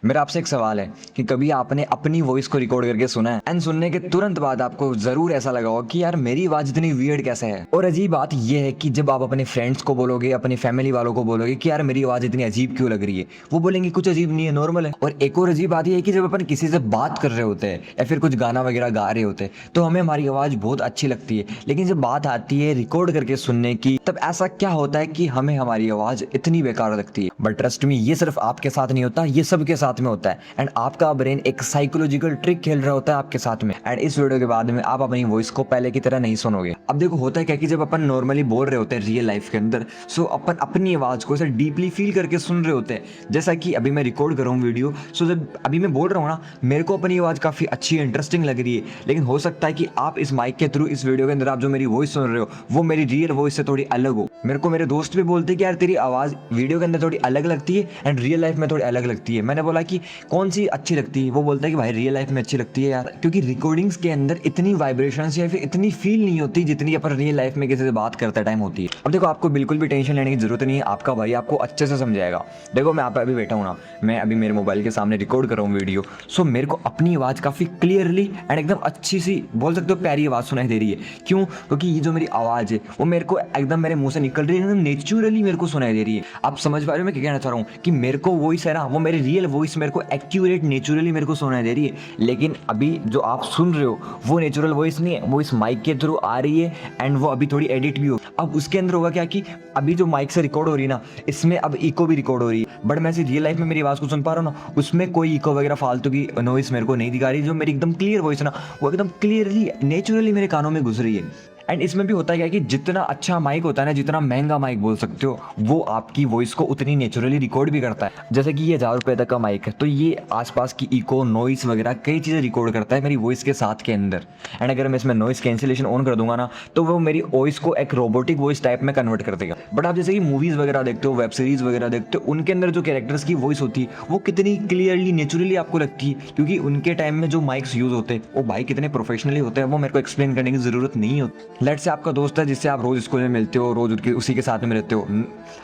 मेरा आपसे एक सवाल है कि कभी आपने अपनी वॉइस को रिकॉर्ड करके सुना है एंड सुनने के तुरंत बाद आपको जरूर ऐसा लगा होगा कि यार मेरी आवाज इतनी वियर्ड कैसे है। और अजीब बात यह है कि जब आप अपने फ्रेंड्स को बोलोगे, अपनी फैमिली वालों को बोलोगे कि यार मेरी आवाज इतनी अजीब क्यों लग रही है, वो बोलेंगे कुछ अजीब नहीं है, नॉर्मल है। और एक और अजीब बात यह है कि जब अपन किसी से बात कर रहे होते हैं या फिर कुछ गाना वगैरह गा रहे होते हैं तो हमें हमारी आवाज बहुत अच्छी लगती है, लेकिन जब बात आती है रिकॉर्ड करके सुनने की तब ऐसा क्या होता है कि हमें हमारी आवाज इतनी बेकार लगती है। बट ट्रस्ट मी, ये सिर्फ आपके साथ नहीं होता, ये सबके साथ में होता है एंड आपका ब्रेन एक साइकोलॉजिकल ट्रिक खेल रहा होता है आपके साथ में। एंड इस वीडियो के बाद में आप अपनी वॉइस को पहले की तरह नहीं सुनोगे। अब देखो होता है क्या कि जब अपन नॉर्मली बोल रहे होते हैं रियल लाइफ के अंदर, सो अपन अपनी आवाज को ऐसे डीपली फील करके सुन रहे होते हैं। जैसा कि अभी मैं रिकॉर्ड कर रहा हूँ वीडियो, सो जब अभी मैं बोल रहा हूँ ना, मेरे को अपनी आवाज काफी अच्छी है, इंटरेस्टिंग लग रही है, लेकिन हो सकता है कि आप इस माइक के थ्रू इस वीडियो के अंदर आप जो मेरी वॉइस सुन रहे हो वो मेरी रियल वॉइस से थोड़ी अलग हो। मेरे को मेरे दोस्त भी बोलते हैं कि यार तेरी आवाज वीडियो के अंदर थोड़ी अलग लगती है एंड रियल लाइफ में थोड़ी अलग लगती है। मैंने बोला कि कौन सी अच्छी लगती है, वो बोलता है कि भाई रियल लाइफ में अच्छी लगती है यार, क्योंकि रिकॉर्डिंग्स के अंदर इतनी वाइब्रेशंस या फिर इतनी फील नहीं होती जितनी अपन रियल लाइफ में किसी से बात करते टाइम होती है। अब देखो आपको बिल्कुल भी टेंशन लेने की जरूरत नहीं है, आपका भाई आपको अच्छे से समझाएगा। देखो मैं आप पे अभी बैठा हूँ ना, मैं अभी मेरे मोबाइल के सामने रिकॉर्ड कर रहा हूँ वीडियो, सो मेरे को अपनी आवाज़ काफ़ी क्लियरली एंड एकदम अच्छी सी, बोल सकते हो प्यारी आवाज़ सुनाई दे रही है। क्यों? क्योंकि ये जो मेरी आवाज़ है वो मेरे को एकदम मेरे मुंह से निकल रही है, एकदम नेचुरली मेरे को सुनाई दे रही है। आप समझ पा रहे हो मैं क्या कहना चाह रहा हूँ कि मेरे को वॉइस है ना, वो मेरी रियल वॉइस मेरे को एक्यूरेट नेचुरली मेरे को सुनाई दे रही है। लेकिन अभी जो आप सुन रहे हो वो नेचुरल वॉइस नहीं है, वो इस माइक के थ्रू आ रही है एंड वो अभी थोड़ी एडिट भी हो। अब उसके अंदर होगा क्या कि अभी जो माइक से रिकॉर्ड हो रही है ना, इसमें अब इको भी रिकॉर्ड हो रही है, बट मैं रियल लाइफ में मेरी आवाज़ को सुन पा रहा हूँ ना, उसमें कोई इको वगैरह फालतू की नॉइस मेरे को नहीं दिखा रही। जो मेरी एकदम क्लियर वॉइस है ना, वो एकदम क्लियरली नेचुरली मेरे कानों में घुस रही है। एंड इसमें भी होता है क्या कि जितना अच्छा माइक होता है ना, जितना महंगा माइक बोल सकते हो, वो आपकी वॉइस को उतनी नेचुरली रिकॉर्ड भी करता है। जैसे कि ये 1000 रुपये तक का माइक है तो ये आसपास की इको, नॉइस वगैरह कई चीज़ें रिकॉर्ड करता है मेरी वॉइस के साथ के अंदर। एंड अगर मैं इसमें नॉइस कैंसिलेशन ऑन कर दूंगा ना, तो वो मेरी वॉइस को एक रोबोटिक वॉइस टाइप में कन्वर्ट कर देगा। बट आप जैसे कि मूवीज़ वगैरह देखते हो, वेब सीरीज़ वगैरह देखते हो, उनके अंदर जो कैरेक्टर्स की वॉइस होती है वो कितनी क्लियरली नेचुरली आपको लगती है, क्योंकि उनके टाइम में जो माइक्स यूज़ होते हैं वो भाई कितने प्रोफेशनली होते हैं, वो मेरे को एक्सप्लेन करने की ज़रूरत नहीं होती। लेट्स से आपका दोस्त है जिससे आप रोज स्कूल में मिलते हो, रोज उसी के साथ में रहते हो,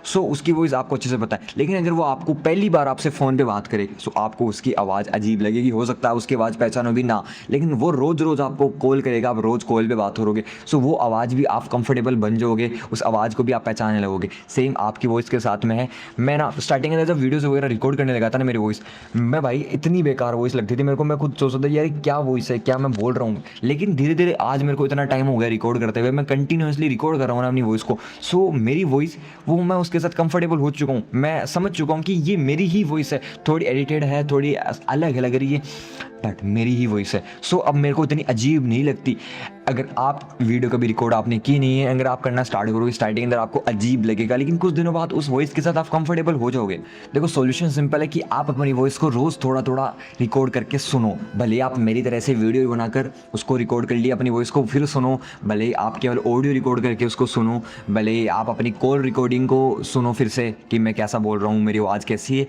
सो उसकी वॉइस आपको अच्छे से पता है। लेकिन अगर वो आपको पहली बार आपसे फ़ोन पे बात करे, सो आपको उसकी आवाज़ अजीब लगेगी, हो सकता है उसकी आवाज़ पहचानो भी ना, लेकिन वो रोज़ रोज़ आपको कॉल करेगा, आप रोज़ कॉल पे बात करोगे, सो वो आवाज़ भी आप कंफर्टेबल बन जाओगे, उस आवाज़ को भी आप पहचानने लगोगे। सेम आपकी वॉइस के साथ में है। मैं ना स्टार्टिंग में जब वीडियोज़ वगैरह रिकॉर्ड करने लगा था ना, मेरी वॉइस, मैं भाई इतनी बेकार वॉइस लगती थी मेरे को, मैं खुद सोचता था यार क्या वॉइस है, क्या मैं बोल रहा हूँ। लेकिन धीरे धीरे आज मेरे को इतना टाइम हो गया रिकॉर्ड करते हुए, मैं कंटिन्यूसली रिकॉर्ड कर रहा हूँ अपनी वॉइस को, सो मेरी वॉइस वो मैं उसके साथ कंफर्टेबल हो चुका हूँ, मैं समझ चुका हूँ कि ये मेरी ही वॉइस है, थोड़ी एडिटेड है, थोड़ी अलग लग रही है, बट मेरी ही वॉइस है। सो अब मेरे को इतनी अजीब नहीं लगती। अगर आप वीडियो कभी रिकॉर्ड आपने की नहीं है, अगर आप करना स्टार्ट करोगे, स्टार्टिंग अंदर आपको अजीब लगेगा, लेकिन कुछ दिनों बाद उस वॉइस के साथ आप कंफर्टेबल हो जाओगे। देखो सॉल्यूशन सिंपल है कि आप अपनी वॉइस को रोज़ थोड़ा थोड़ा रिकॉर्ड करके सुनो। भले आप मेरी तरह से वीडियो बनाकर उसको रिकॉर्ड कर लिया, अपनी वॉइस को फिर सुनो, भले आप केवल ऑडियो रिकॉर्ड करके उसको सुनो, भले आप अपनी कॉल रिकॉर्डिंग को सुनो फिर से कि मैं कैसा बोल रहा हूँ, मेरी आवाज़ कैसी है।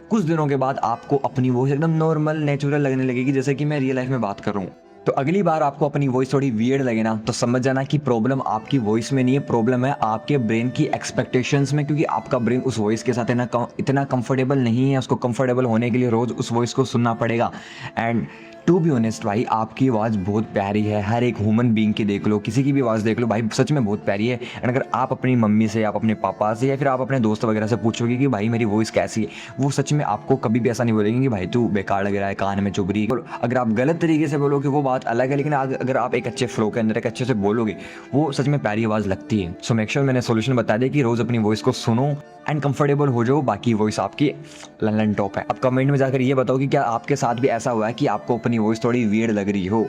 कुछ दिनों के बाद आपको अपनी वॉइस एकदम नॉर्मल नेचुरल लगने लगेगी, जैसे कि मैं रियल लाइफ में बात कर रहा हूँ। तो अगली बार आपको अपनी वॉइस थोड़ी वियर्ड लगे ना, तो समझ जाना कि प्रॉब्लम आपकी वॉइस में नहीं है, प्रॉब्लम है आपके ब्रेन की एक्सपेक्टेशंस में, क्योंकि आपका ब्रेन उस वॉइस के साथ इतना कंफर्टेबल नहीं है। उसको कंफर्टेबल होने के लिए रोज़ उस वॉइस को सुनना पड़ेगा। एंड टू बी ऑनेस्ट भाई, आपकी आवाज़ बहुत प्यारी है। हर एक ह्यूमन बीइंग की देख लो, किसी की भी आवाज़ देख लो भाई, सच में बहुत प्यारी है। एंड अगर आप अपनी मम्मी से, आप अपने पापा से या फिर आप अपने दोस्त वगैरह से पूछोगे कि भाई मेरी वॉइस कैसी है, वो सच में आपको कभी भी ऐसा नहीं बोलेंगे कि भाई तू बेकार लग रहा है, कान में चुभ रही है। अगर आप गलत तरीके से बोलोगे वो बात अलग है, लेकिन अगर आप एक अच्छे फ्लो के अंदर एक अच्छे से बोलोगे, वो सच में प्यारी आवाज़ लगती है। सो मेक श्योर मैंने सोल्यूशन बता दिया कि रोज़ अपनी वॉइस को सुनो एंड कंफर्टेबल हो जाओ, बाकी वॉइस आपकी ललन टॉप है। अब कमेंट में जाकर ये बताओ कि क्या आपके साथ भी ऐसा हुआ है कि आपको अपनी वॉइस थोड़ी वियर्ड लग रही हो।